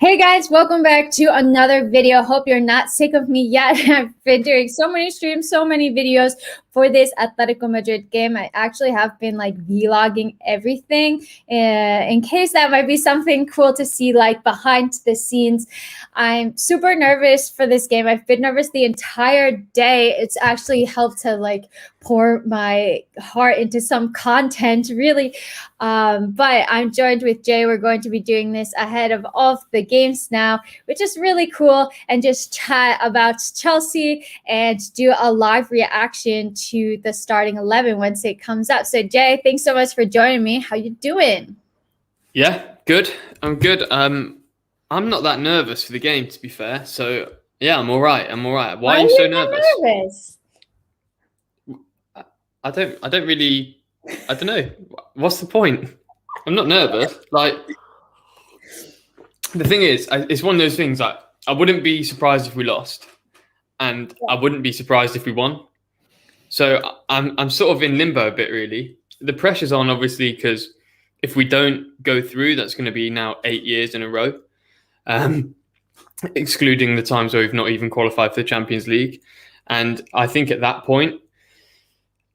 Hey guys, welcome back to another video. Hope you're not sick of me yet. I've been doing so many streams, so many videos for this Atletico Madrid game. I actually have been like vlogging everything in case that might be something cool to see like behind the scenes. I'm super nervous for this game. I've been nervous the entire day. It's actually helped to like pour my heart into some content, really. But I'm joined with Jay. We're going to be doing this ahead of all of the games now, which is really cool, and just chat about Chelsea and do a live reaction to the starting 11 once it comes out. So Jay, thanks so much for joining me. How you doing? Yeah, good. I'm good. I'm not that nervous for the game, to be fair. So yeah, I'm all right. Why are you so nervous? I don't really. I don't know. What's the point? I'm not nervous. Like, the thing is, it's one of those things. Like, I wouldn't be surprised if we lost, and I wouldn't be surprised if we won. So I'm sort of in limbo a bit, really. The pressure's on, obviously, because if we don't go through, that's going to be now 8 years in a row, excluding the times where we've not even qualified for the Champions League. And I think at that point,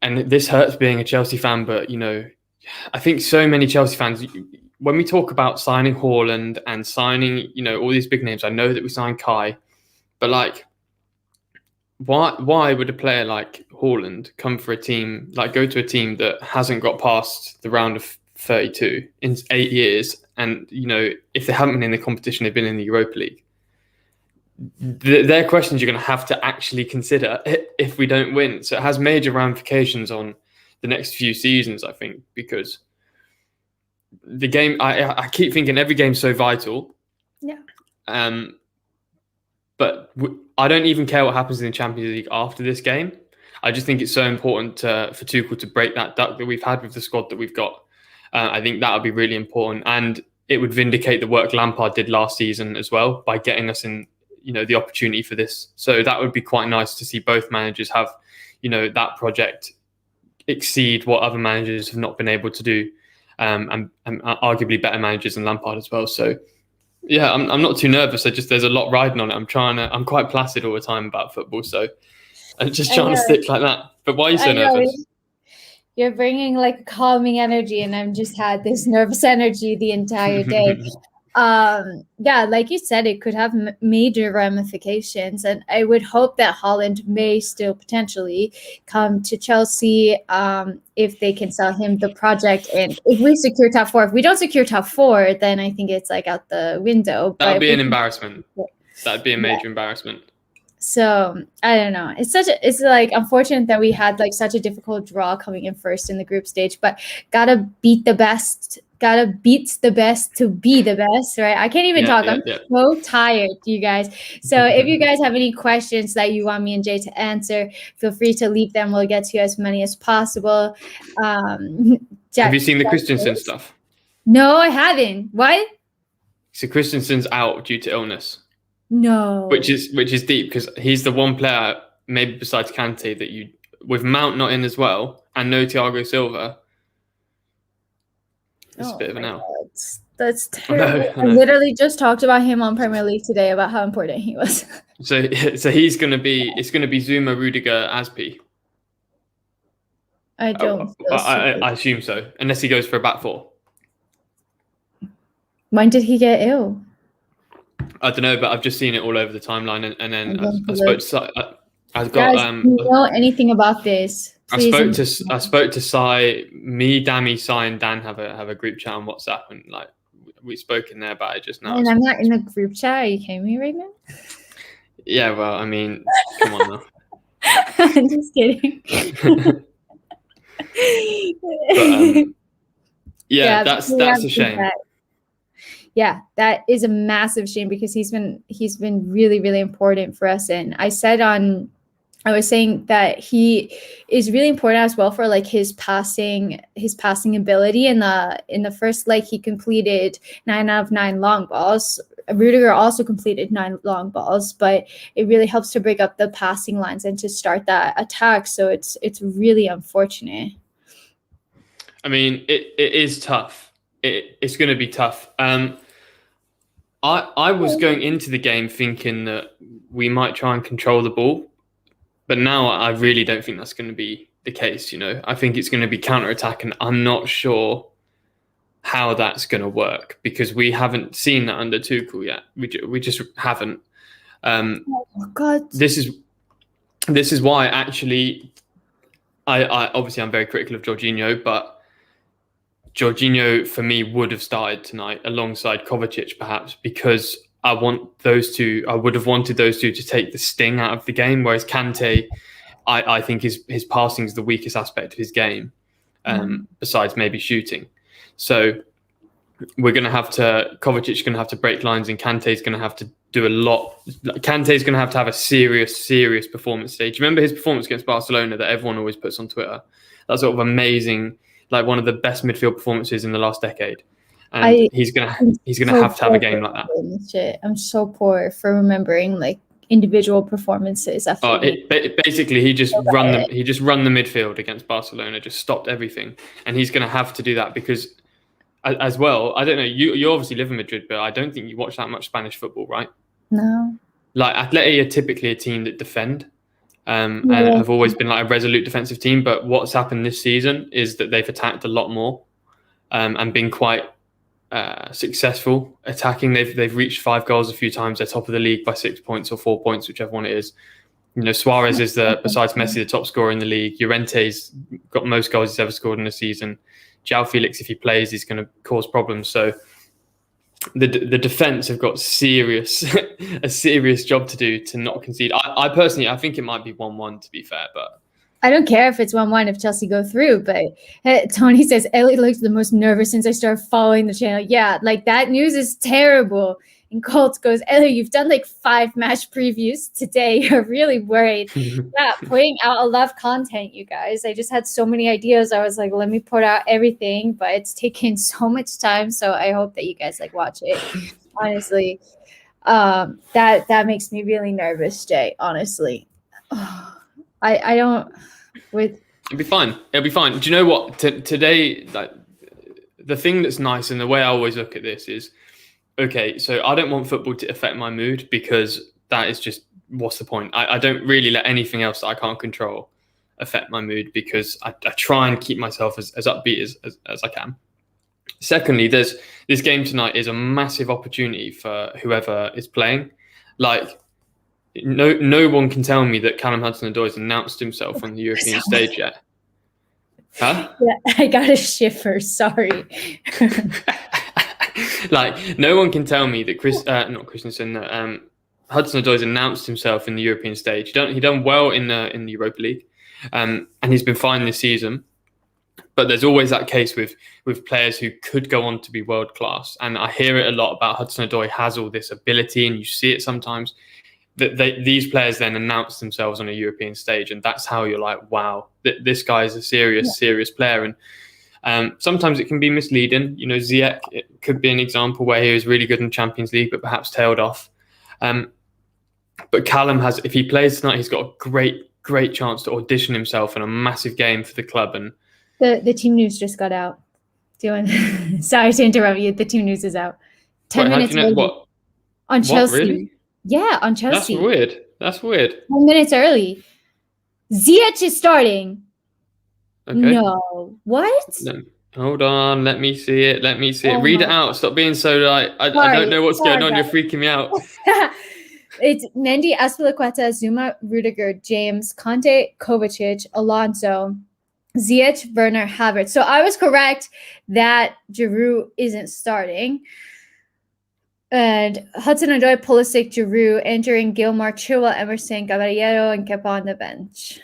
and this hurts being a Chelsea fan, but, I think so many Chelsea fans, when we talk about signing Haaland and signing, all these big names, I know that we signed Kai, but like, why would a player like Haaland come for a team, like go to a team that hasn't got past the round of 32 in 8 years? And, if they haven't been in the competition, they've been in the Europa League. They're questions you're going to have to actually consider if we don't win. So it has major ramifications on the next few seasons, I think, because the game, I keep thinking every game's so vital. Yeah. But I don't even care what happens in the Champions League after this game. I just think it's so important for Tuchel to break that duck that we've had with the squad that we've got. I think that would be really important. And it would vindicate the work Lampard did last season as well by getting us in, the opportunity for this. So that would be quite nice to see both managers have, that project exceed what other managers have not been able to do, and arguably better managers than Lampard as well. So yeah, I'm not too nervous. There's a lot riding on it. I'm quite placid all the time about football, so I'm just trying to stick like that. But why are you so nervous? You're bringing like calming energy, and I've just had this nervous energy the entire day. Yeah, like you said, it could have major ramifications, and I would hope that Haaland may still potentially come to Chelsea if they can sell him the project, and if we secure top four. If we don't secure top four, then I think it's like out the window. That would be an embarrassment. That'd be a major embarrassment. So I don't know. It's like unfortunate that we had like such a difficult draw coming in first in the group stage, but gotta beat the best to be the best, right? I can't even talk. I'm so tired, you guys. So if you guys have any questions that you want me and Jay to answer, feel free to leave them. We'll get to as many as possible. Have you seen the Christensen stuff? No, I haven't. What? So Christensen's out due to illness. No. Which is deep, because he's the one player, maybe besides Kante, that with Mount not in as well, and no Thiago Silva. It's a bit of an L. That's terrible. I literally just talked about him on Premier League today about how important he was. So it's going to be Zuma, Rudiger, Aspi. I don't. I assume so, unless he goes for a back four. When did he get ill? I don't know, but I've just seen it all over the timeline, and then I spoke to. I've got. Guys, do you know anything about this? Please. I spoke to Sai. Me, Dami, Sai, and Dan have a group chat on WhatsApp, and like we've spoken there about it just now. And I'm not in the group chat. Are you kidding me right now? Yeah, well, I mean, come on now. I'm just kidding. But, yeah, that's a shame. Yeah, that is a massive shame, because he's been really, really important for us. And I was saying that he is really important as well for like his passing ability. In the first leg, he completed 9 out of 9 long balls. Rudiger also completed 9 long balls, but it really helps to break up the passing lines and to start that attack. So it's really unfortunate. I mean, it is tough. It's going to be tough. I was going into the game thinking that we might try and control the ball, but now I really don't think that's going to be the case. I think it's going to be counter-attack, and I'm not sure how that's going to work because we haven't seen that under Tuchel yet. We just haven't. Oh God. This is why actually I obviously I'm very critical of Jorginho, but Jorginho for me would have started tonight alongside Kovacic perhaps because I would have wanted those two to take the sting out of the game, whereas Kante, I think his passing is the weakest aspect of his game, besides maybe shooting. So we're going to have to, Kovacic's going to have to break lines and Kante's going to have to do a lot. Kante's going to have a serious performance stage. Remember his performance against Barcelona that everyone always puts on Twitter? That's sort of amazing, like one of the best midfield performances in the last decade. And he's gonna have a game like that. Shit. I'm so poor for remembering like individual performances after. Basically, he just run the midfield against Barcelona, just stopped everything, and he's gonna have to do that because, as well, I don't know. You obviously live in Madrid, but I don't think you watch that much Spanish football, right? No. Like Atleti are typically a team that defend, and have always been like a resolute defensive team. But what's happened this season is that they've attacked a lot more, and been quite successful attacking. They've reached 5 goals a few times. They're top of the league by 6 points or 4 points, whichever one it is. Suarez is besides Messi, the top scorer in the league. Llorente's got most goals he's ever scored in a season. João Felix, if he plays, he's going to cause problems. So the defense have got a serious job to do to not concede. I personally, I think it might be 1-1 to be fair, but I don't care if it's 1-1 if Chelsea go through, but Tony says, Ellie looks the most nervous since I started following the channel. Yeah, like that news is terrible. And Colt goes, Ellie, you've done like 5 match previews today. You're really worried. Yeah, putting out a lot of content, you guys. I just had so many ideas. I was like, let me put out everything, but it's taken so much time. So I hope that you guys like watch it. Honestly, that makes me really nervous, Jay, honestly. I don't with it'll be fine. Do you know what? Today, like, the thing that's nice and the way I always look at this is, okay, so I don't want football to affect my mood because that is just, what's the point? I don't really let anything else that I can't control affect my mood because I try and keep myself as upbeat as I can. Secondly, this game tonight is a massive opportunity for whoever is playing. Like, no one can tell me that Callum Hudson-Odoi has announced himself on the European stage yet. Huh? Yeah, I got a shiver. Sorry. Like, no one can tell me that Hudson-Odoi has announced himself in the European stage. He done well in the Europa League, and he's been fine this season. But there's always that case with players who could go on to be world class, and I hear it a lot about Hudson-Odoi has all this ability, and you see it sometimes. That these players then announce themselves on a European stage, and that's how you're like, wow, this guy is a serious player. And sometimes it can be misleading. Ziyech, it could be an example where he was really good in the Champions League, but perhaps tailed off. But Callum if he plays tonight, he's got a great chance to audition himself in a massive game for the club. And the team news just got out. Sorry to interrupt you. The team news is out. 10 minutes early. What? On Chelsea. What, really? Yeah, on Chelsea. That's weird. 10 minutes early. Ziyech is starting. Okay. No. What? No. Hold on. Let me see it. Read it out. Stop being so like, I don't know what's going on. You're freaking me out. It's Mendy, Azpilicueta, Zuma, Rudiger, James, Conte, Kovacic, Alonso, Ziyech, Werner, Havertz. So I was correct that Giroud isn't starting. And Hudson-Odoi, Pulisic, Giroud, entering Gilmore, Chilwell, Emerson, Caballero, and Kepa on the bench.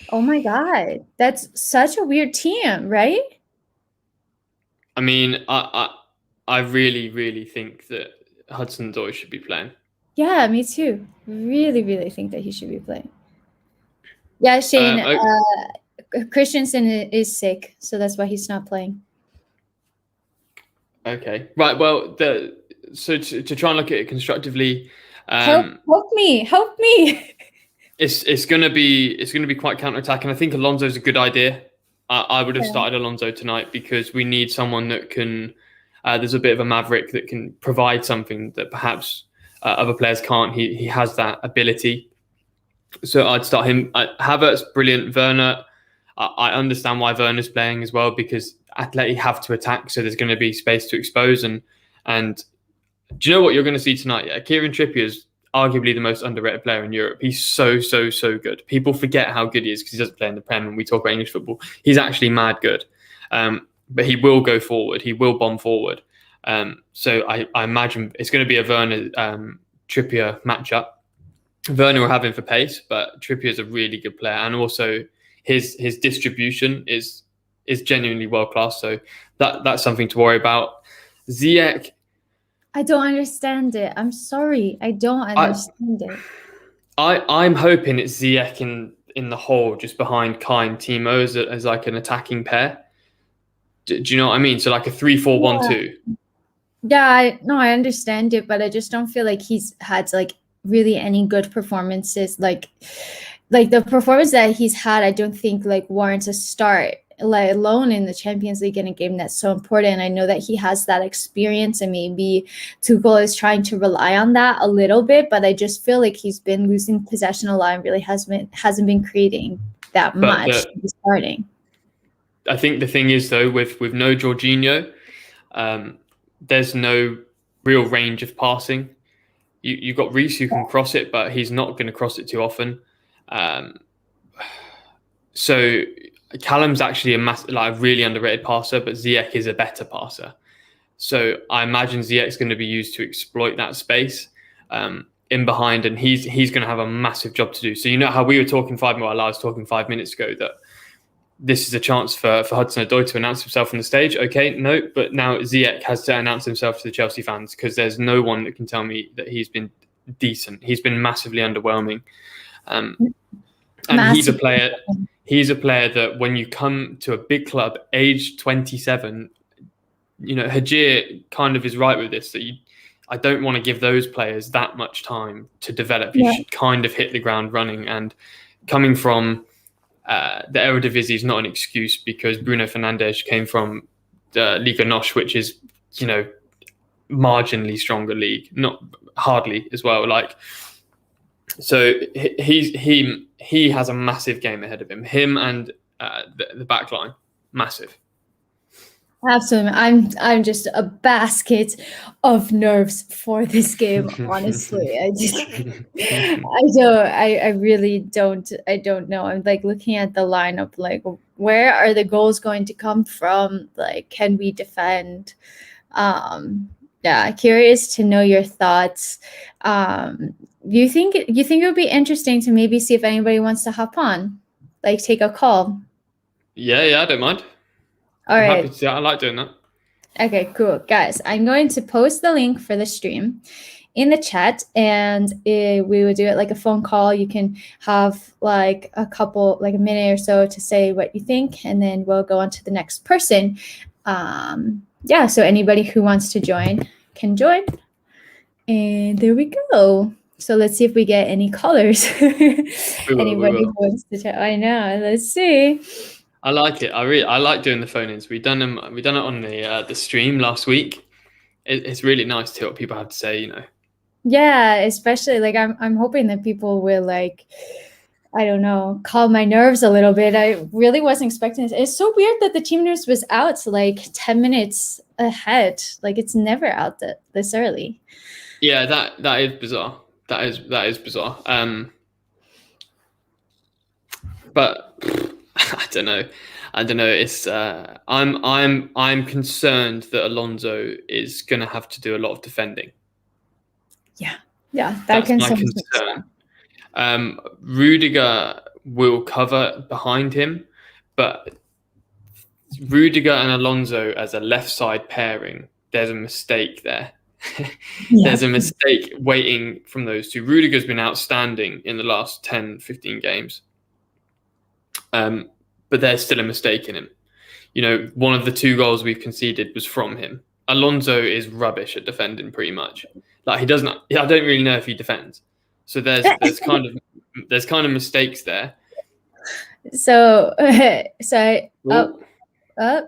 Oh my God. That's such a weird team, right? I mean, I really think that Hudson-Odoi should be playing. Yeah, me too. Really think that he should be playing. Yeah, Shane, Christensen is sick, so that's why he's not playing. Okay, right. Well, so to try and look at it constructively, help me. It's gonna be quite counter-attacking. I think Alonso's a good idea. I would have started Alonso tonight because we need someone that can There's a bit of a maverick that can provide something that perhaps other players can't. He has that ability. So I'd start him. Havertz, brilliant. Werner, I understand why Werner's playing as well, because Atleti have to attack, so there's going to be space to expose. And do you know what you're going to see tonight? Yeah, Kieran Trippier is arguably the most underrated player in Europe. He's so good. People forget how good he is because he doesn't play in the Prem, and we talk about English football. He's actually mad good. But he will go forward. He will bomb forward. So I imagine it's going to be a Werner Trippier matchup. Werner will have him for pace, but Trippier is a really good player, and also his distribution is genuinely world class. So that's something to worry about. Ziyech, I don't understand it. I'm sorry, I don't understand it. I'm hoping it's Ziyech in the hole, just behind Kai and Timo as like an attacking pair. Do you know what I mean? So like a 3-4-1-2. Yeah, I understand it, but I just don't feel like he's had like really any good performances. Like the performance that he's had, I don't think like warrants a start, let alone in the Champions League in a game that's so important. I know that he has that experience, and maybe Tuchel is trying to rely on that a little bit, but I just feel like he's been losing possession a lot and really hasn't been creating that much to be starting. I think the thing is, though, with no Jorginho, there's no real range of passing. You've got Reece who can cross it, but he's not going to cross it too often. So Callum's actually a really underrated passer, but Ziyech is a better passer. So I imagine Ziyech's going to be used to exploit that space in behind, and he's going to have a massive job to do. So you know how we were talking I was talking 5 minutes ago that this is a chance for Hudson-Odoi to announce himself on the stage. Okay, no, but now Ziyech has to announce himself to the Chelsea fans, because there's no one that can tell me that he's been decent. He's been massively underwhelming. And he's a player that when you come to a big club, age 27, you know, Hajir kind of is right with this, that I don't want to give those players that much time to develop. You should kind of hit the ground running. And coming from the Eredivisie is not an excuse, because Bruno Fernandes came from the Liga NOS, which is, you know, marginally stronger league, not hardly as well. Like, so he has a massive game ahead of him. Him and the back line, massive. Absolutely. I'm just a basket of nerves for this game, honestly. I really don't know. I'm like looking at the lineup, like where are the goals going to come from? Like, can we defend? Yeah, curious to know your thoughts. You think it would be interesting to maybe see if anybody wants to hop on, like take a call? Yeah, I don't mind. All I'm right. happy to. I like doing that. Okay, cool. Guys, I'm going to post the link for the stream in the chat, and we will do it like a phone call. You can have like a minute or so to say what you think, and then we'll go on to the next person. Yeah, so anybody who wants to join can join. And there we go. So let's see if we get any callers. Anybody who wants to chat. I know. Let's see. I like it. I like doing the phone-ins. We done it on the stream last week. It's really nice to hear what people have to say, you know. Yeah, especially like I'm hoping that people will, like, I don't know, calm my nerves a little bit. I really wasn't expecting this. It's so weird that the team news was out like 10 minutes ahead. Like, it's never out this early. Yeah, that is bizarre. That is bizarre. But I don't know. It's I'm concerned that Alonso is going to have to do a lot of defending. Yeah, that concerns me. Rudiger will cover behind him, but Rudiger and Alonso as a left side pairing, there's a mistake there. There's a mistake waiting from those two. Rudiger's been outstanding in the last 10, 15 games. But there's still a mistake in him. You know, one of the 2 goals we've conceded was from him. Alonso is rubbish at defending, pretty much. Like, he doesn't. I don't really know if he defends. So there's kind of mistakes there. So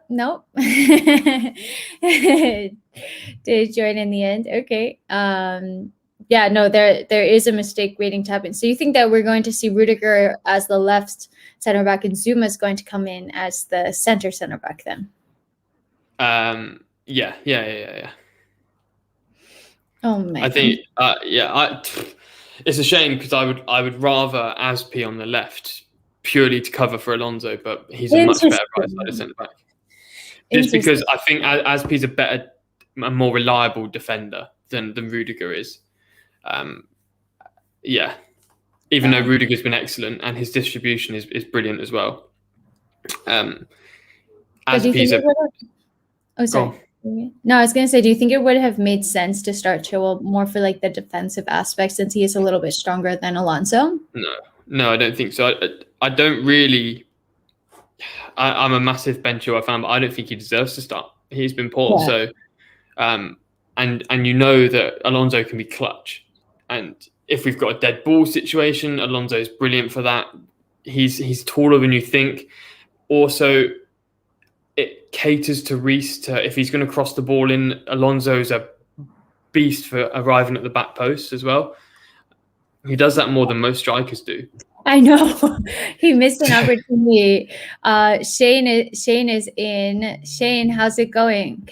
Nope. Did join in the end. Okay. Yeah, no, there is a mistake waiting to happen. So you think that we're going to see Rudiger as the left center back and Zuma is going to come in as the center back then? Yeah. Oh my I God. think, it's a shame because I would rather Aspi on the left purely to cover for Alonso, but he's a much better right-sided centre back. Just because I think Aspi's a more reliable defender than Rudiger is. Even though Rudiger's been excellent and his distribution is brilliant as well. Aspi's Oh, sorry. No, I was going to say, do you think it would have made sense to start Chilwell more for like the defensive aspect since he is a little bit stronger than Alonso? No, I don't think so. I don't really. I'm a massive Ben Chilwell fan, but I don't think he deserves to start. He's been poor, so and you know that Alonso can be clutch, and if we've got a dead ball situation, Alonso is brilliant for that. He's taller than you think. Also, it caters to Reece. If he's going to cross the ball in, Alonso's a beast for arriving at the back post as well. He does that more than most strikers do. I know. He missed an opportunity. Shane is in. Shane, how's it going?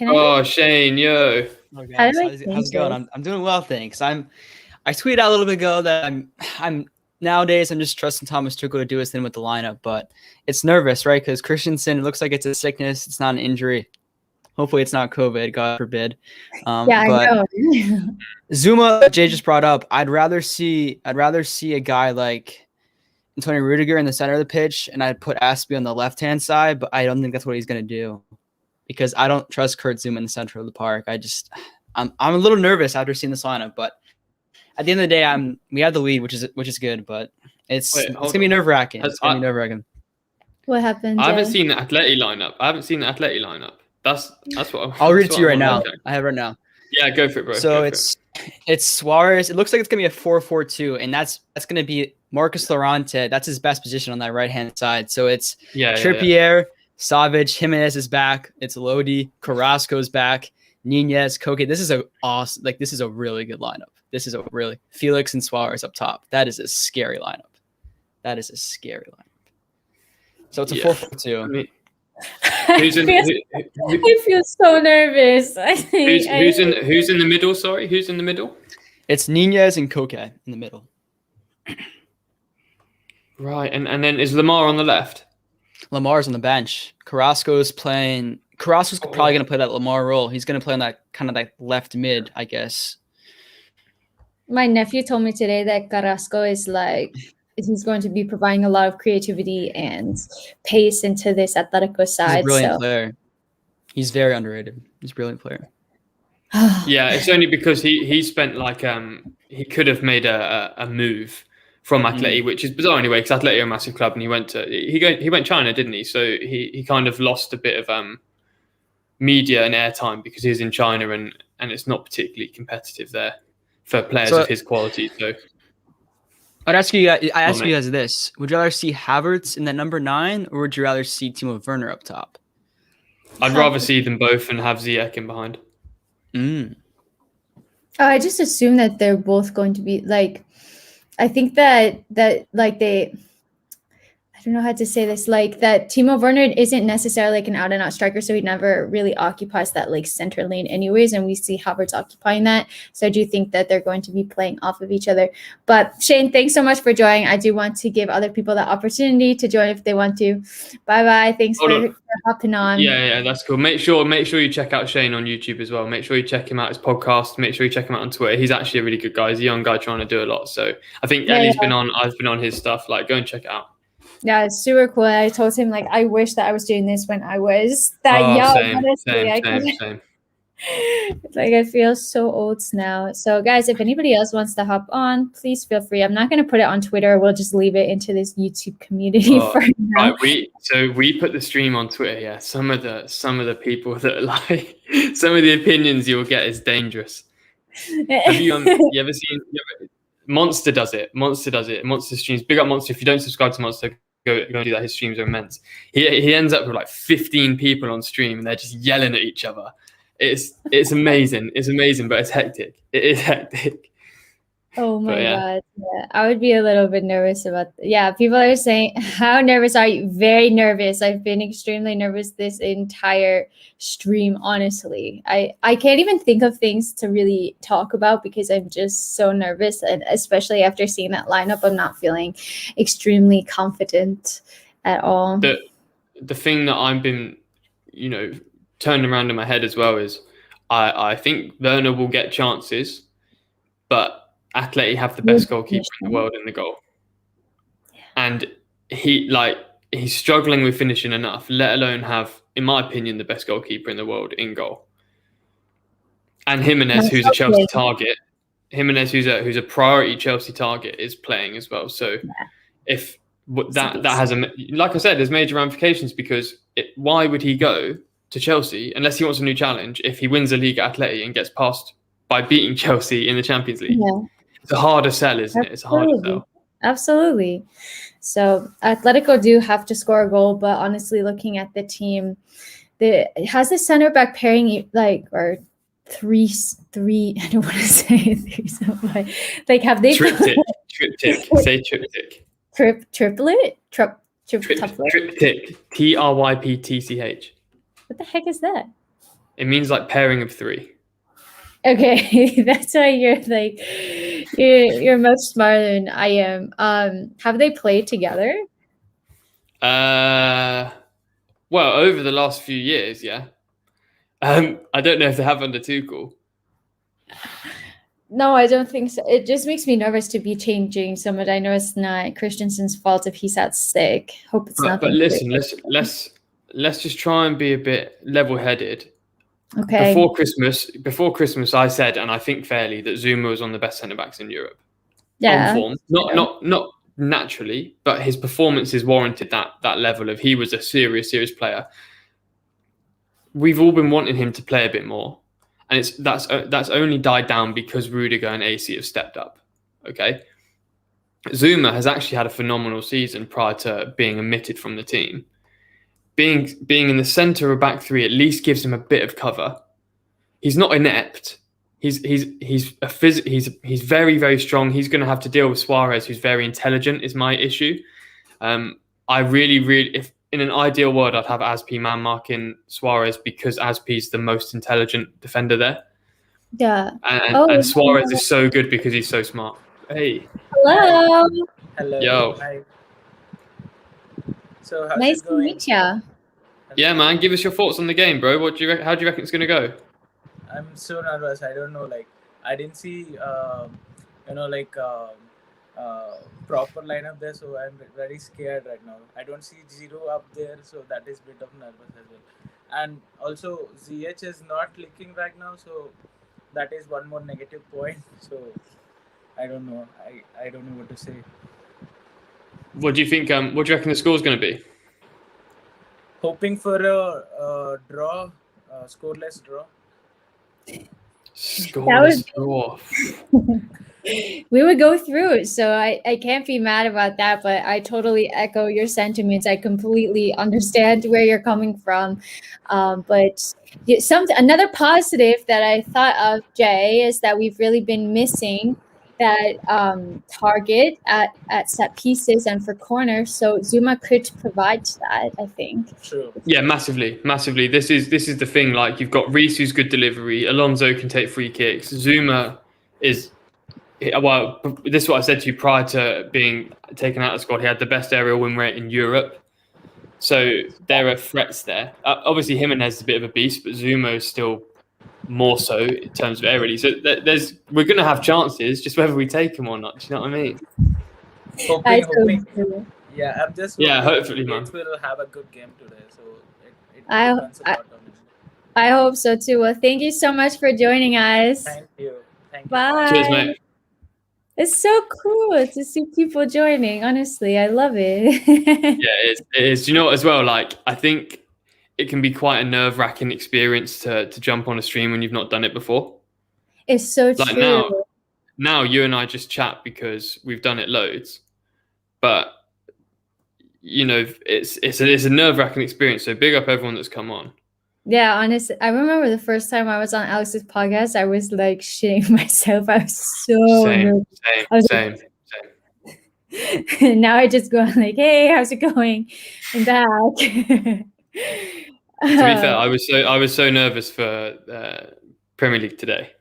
Shane, yo. Oh, guys, how's it going? I'm doing well, thanks. I tweeted out a little bit ago that I'm nowadays I'm just trusting Thomas Tuchel to do his thing with the lineup, but it's nervous, right? Because Christensen, it looks like it's a sickness. It's not an injury. Hopefully it's not COVID, God forbid. I know. Zuma, Jay just brought up. I'd rather see a guy like Antonio Rudiger in the center of the pitch, and I'd put Aspie on the left-hand side, but I don't think that's what he's going to do because I don't trust Kurt Zuma in the center of the park. I'm a little nervous after seeing this lineup, but at the end of the day, we have the lead, which is good, but it's going to be nerve-wracking. It's going to be nerve-wracking. What happened? I haven't seen the Atleti lineup. That's what I'll read it to you right now. I have it right now. Yeah, go for it, bro. So it's Suarez. It looks like it's going to be a 4-4-2, and that's going to be Marcus Llorente. That's his best position on that right-hand side. So it's Trippier, Savic, Jimenez is back. It's Lodi, Carrasco's back, Nunez, Koke. This is this is a really good lineup. This is a really Felix and Suarez up top. That is a scary lineup. So it's a 4-4-2. I feel so nervous. Who's in the middle? Sorry, who's in the middle? It's Nunez and Koke in the middle. Right, and then is Lamar on the left? Lamar's on the bench. Carrasco's probably going to play that Lamar role. He's going to play on that kind of like left mid, I guess. My nephew told me today that Carrasco is he's going to be providing a lot of creativity and pace into this Atletico side. He's a brilliant player. He's very underrated. He's a brilliant player. Yeah, it's only because he spent he could have made a move from Atleti, which is bizarre anyway, because Atleti are a massive club, and he went China, didn't he? So he kind of lost a bit of media and airtime because he was in China, and it's not particularly competitive there for players of his quality. So I'd ask you guys this: would you rather see Havertz in that number 9, or would you rather see Timo Werner up top? I'd rather see them both and have Ziyech in behind. I just assume that they're both going to be I think that they, I don't know how to say this, that Timo Werner isn't necessarily an out and out striker, so he never really occupies that center lane anyways, and we see Havertz occupying that. So I do think that they're going to be playing off of each other. But Shane, thanks so much for joining. I do want to give other people the opportunity to join if they want to. Bye. Thanks for hopping on. Yeah, that's cool. Make sure you check out Shane on YouTube as well. Make sure you check him out, his podcast. Make sure you check him out on Twitter. He's actually a really good guy. He's a young guy trying to do a lot. So I think Ellie's been on. I've been on his stuff. Go and check it out. Yeah, it's super cool. I told him I wish that I was doing this when I was that young. Same. I feel so old now. So guys, if anybody else wants to hop on, please feel free. I'm not going to put it on Twitter. We'll just leave it into this YouTube community for now. Right, we put the stream on Twitter. Yeah, some of the people that some of the opinions you'll get is dangerous. Have you ever seen? Monster does it. Monster streams. Big up Monster. If you don't subscribe to Monster, go and do that. His streams are immense. He ends up with like 15 people on stream, and they're just yelling at each other. It's amazing. It's amazing, but it's hectic. It is hectic. Oh my yeah. God. Yeah, I would be a little bit nervous about yeah, people are saying, how nervous are you? Very nervous. I've been extremely nervous this entire stream, honestly. I can't even think of things to really talk about because I'm just so nervous. And especially after seeing that lineup, I'm not feeling extremely confident at all. The thing that I've been, turning around in my head as well is I think Werner will get chances, but Atleti have the best goalkeeper in the world in the goal. And he's struggling with finishing enough, let alone have, in my opinion, the best goalkeeper in the world in goal. And Jimenez, who's a Chelsea target, who's a priority Chelsea target, is playing as well. So if that has like I said, there's major ramifications because why would he go to Chelsea unless he wants a new challenge if he wins the league at Atleti and gets past by beating Chelsea in the Champions League? Yeah. It's a harder sell, isn't it? It's a harder sell. Absolutely. So Atletico do have to score a goal, but honestly, looking at the team, it has the center back pairing or three. I don't want to say three. Like have they triptych? Say triptych. Triplet. Triptych. TRYPTCH. What the heck is that? It means like pairing of three. Okay, that's why you're much smarter than I am. Have they played together? Well, over the last few years, yeah. I don't know if they have under Tuchel. No, I don't think so. It just makes me nervous to be changing so much. I know it's not Christensen's fault if he's out sick. Hope it's not. But listen, let's just try and be a bit level-headed. Okay. Before Christmas, I said, and I think fairly, that Zuma was one of the best centre backs in Europe. Yeah. On form, not naturally, but his performances warranted that level of he was a serious player. We've all been wanting him to play a bit more, and that's only died down because Rudiger and AC have stepped up. Okay, Zuma has actually had a phenomenal season prior to being omitted from the team. Being in the centre of back three at least gives him a bit of cover. He's not inept. He's very, very strong. He's going to have to deal with Suarez, who's very intelligent. Is my issue. I really, if in an ideal world, I'd have Aspi man marking Suarez because Aspi's the most intelligent defender there. Yeah. And Suarez is so good because he's so smart. Hey. Hello. Hello. Yo. Hi. So how's nice it going? to meet you. Yeah, man. Give us your thoughts on the game, bro. How do you reckon it's going to go? I'm so nervous. I don't know. I didn't see, proper lineup there, so I'm very scared right now. I don't see Zero up there, so that is a bit of nervous as well. And also, ZH is not clicking right now, so that is one more negative point. So I don't know. I don't know what to say. What do you think? What do you reckon the score's going to be? Hoping for a draw, scoreless draw. Scoreless draw. We would go through it, so I can't be mad about that, but I totally echo your sentiments. I completely understand where you're coming from. But another positive that I thought of, Jay, is that we've really been missing that target at set pieces and for corners. So Zuma could provide that, I think. True. Yeah, massively. This is the thing. Like you've got Reece, who's good delivery. Alonso can take free kicks. Zuma is. Well, this is what I said to you prior to being taken out of the squad. He had the best aerial win rate in Europe. So there are threats there. Obviously, Jimenez is a bit of a beast, but Zuma is still more so in terms of aerially. So we're going to have chances, just whether we take them or not. Do you know what I mean? Hoping. Yeah, I'm just. Hopefully, man. We'll have a good game today. So it depends a lot on it. I hope so too. Well, thank you so much for joining us. Thank you. Bye. Cheers, mate. It's so cool to see people joining. Honestly, I love it. Yeah, it is. Do you know what, as well? Like, I think it can be quite a nerve-wracking experience to jump on a stream when you've not done it before. It's so true. Now you and I just chat because we've done it loads. But it's a nerve-wracking experience. So big up everyone that's come on. Yeah, honestly, I remember the first time I was on Alex's podcast, I was like shitting myself. I was so nervous. I was Same. and now I just go like, "Hey, how's it going?" and back. To be fair, I was so nervous for Premier League today.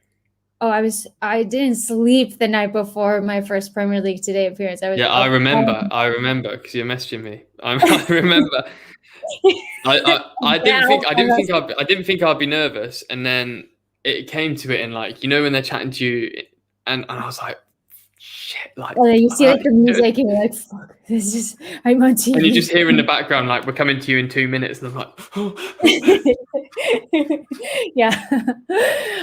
I didn't sleep the night before my first Premier League Today appearance. I remember because you're messaging me. I remember. I didn't think I'd be nervous, and then it came to it, and like when they're chatting to you, and I was like, shit, like. Oh, you see like the music, and you're like, fuck, this is I'm on TV. And you just hear in the background like we're coming to you in 2 minutes, and I'm like, oh. Yeah,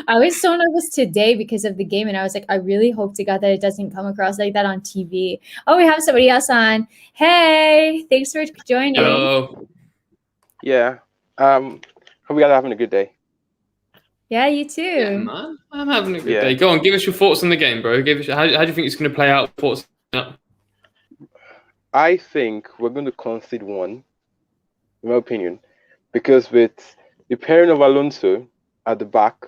I was so nervous today because of the game, and I was like, I really hope to God that it doesn't come across like that on TV. Oh, we have somebody else on. Hey, thanks for joining. Hello. Yeah. Hope you guys are having a good day. Yeah, you too. Yeah, man. I'm having a good day. Go on, give us your thoughts on the game, bro. How do you think it's going to play out? Thoughts? I think we're going to concede one, in my opinion, because with the pairing of Alonso at the back,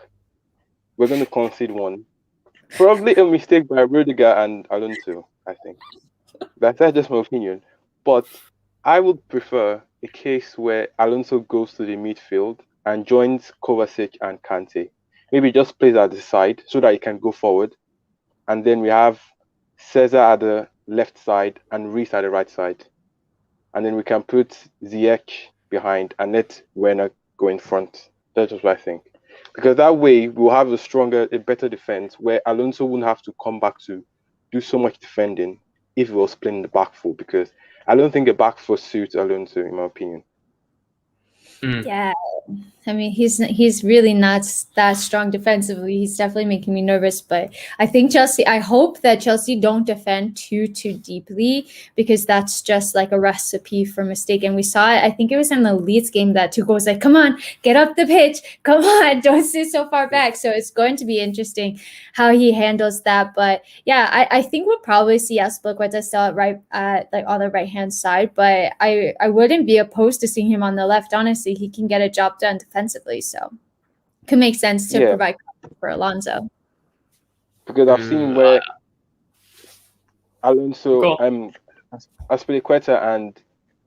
we're going to concede one. Probably a mistake by Rudiger and Alonso, I think. That's just my opinion. But I would prefer a case where Alonso goes to the midfield and joins Kovacic and Kante. Maybe just plays at the side so that he can go forward. And then we have Cesar at the left side and Reece at the right side. And then we can put Ziyech behind and let Werner go in front. That's what I think. Because that way we'll have a better defense where Alonso wouldn't have to come back to do so much defending if he was playing the back four. Because I don't think a back four suits Alonso, in my opinion. Yeah, I mean, he's really not that strong defensively. He's definitely making me nervous. But I think I hope that Chelsea don't defend too deeply, because that's just like a recipe for mistake. And we saw it. I think it was in the Leeds game that Tuchel was like, "Come on, get up the pitch. Come on, don't sit so far back." So it's going to be interesting how he handles that. But yeah, I think we'll probably see Azpilicueta still on the right hand side. But I wouldn't be opposed to seeing him on the left. Honestly, he can get a job done defensively, so it could make sense to provide for Alonso. Because I've seen where Alonso, Azpilicueta and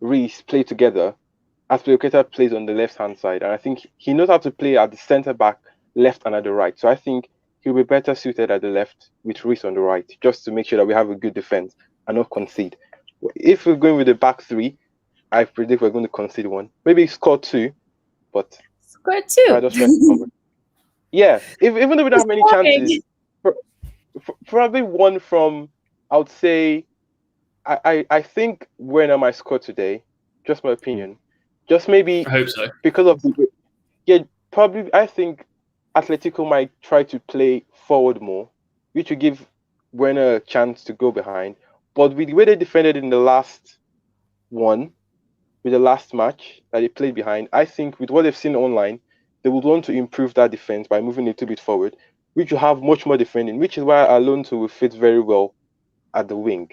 Reece play together. Azpilicueta plays on the left-hand side, and I think he knows how to play at the centre-back, left and at the right. So I think he'll be better suited at the left with Reece on the right, just to make sure that we have a good defense and not concede. If we're going with the back three, I predict we're going to concede one. Maybe score two, but score two. I just yeah, even though we don't have many chances, probably one from. I would say, I think Werner might score today. Just my opinion. Just maybe. I hope so. Because of probably. I think Atletico might try to play forward more, which will give Werner a chance to go behind. But with the way they defended in the last one. With the last match that they played behind, I think with what they've seen online, they would want to improve that defense by moving a little bit forward, which will have much more defending, which is why Alonso will fit very well at the wing.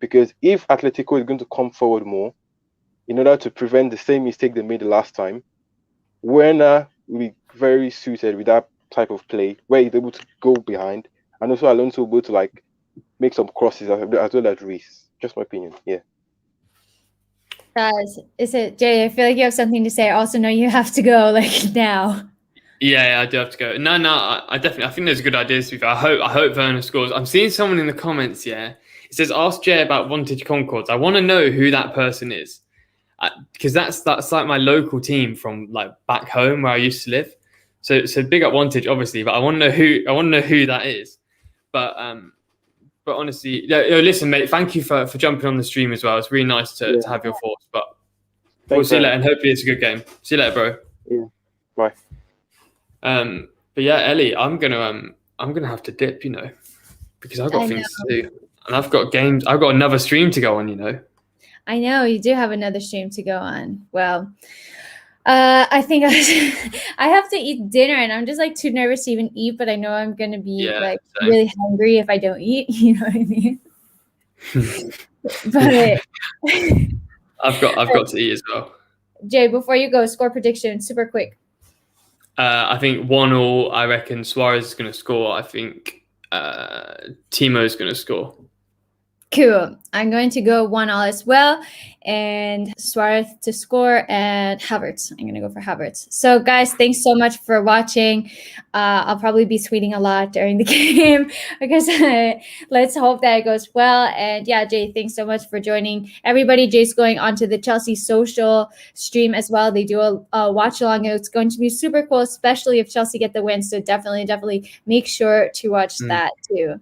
Because if Atletico is going to come forward more, in order to prevent the same mistake they made the last time, Werner will be very suited with that type of play, where he's able to go behind, and also Alonso will be able to like make some crosses as well as Reece. Just my opinion, yeah. Is it, Jay? I feel like you have something to say. I also know you have to go like now. Yeah, I do have to go. No, I definitely. I think there's good ideas. To be fair. I hope Werner scores. I'm seeing someone in the comments. Yeah, it says ask Jay about Vantage Concords. I want to know who that person is, because that's like my local team from like back home where I used to live. So big up Vantage, obviously, but I want to know who that is. But honestly, listen, mate, thank you for jumping on the stream as well. It's really nice to have your thoughts. But we'll see you later, and hopefully it's a good game. See you later, bro. Yeah. Bye. But yeah, Ellie, I'm gonna have to dip, because I've got things to do, and I've got games. I've got another stream to go on, I know you do have another stream to go on. Well, I think I have to eat dinner, and I'm just like too nervous to even eat. But I know I'm gonna be really hungry if I don't eat. You know what I mean? But I've got to eat as well. Jay, before you go, score prediction, super quick. I think 1-1. I reckon Suarez is going to score. I think Timo is going to score. Cool. I'm going to go 1-1 as well, and Suarez to score, and Havertz. I'm going to go for Havertz. So, guys, thanks so much for watching. I'll probably be tweeting a lot during the game because let's hope that it goes well. And yeah, Jay, thanks so much for joining. Everybody, Jay's going onto the Chelsea social stream as well. They do a watch along. It's going to be super cool, especially if Chelsea get the win. So definitely make sure to watch that too.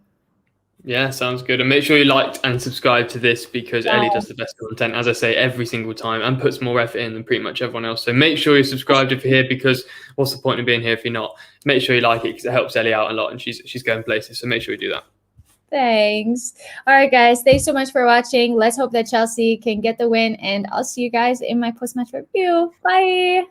Yeah, sounds good. And make sure you liked and subscribe to this because Ellie does the best content, as I say, every single time and puts more effort in than pretty much everyone else. So make sure you're subscribed if you're here, because what's the point of being here if you're not? Make sure you like it because it helps Ellie out a lot and she's going places. So make sure you do that. Thanks. All right, guys. Thanks so much for watching. Let's hope that Chelsea can get the win, and I'll see you guys in my post-match review. Bye.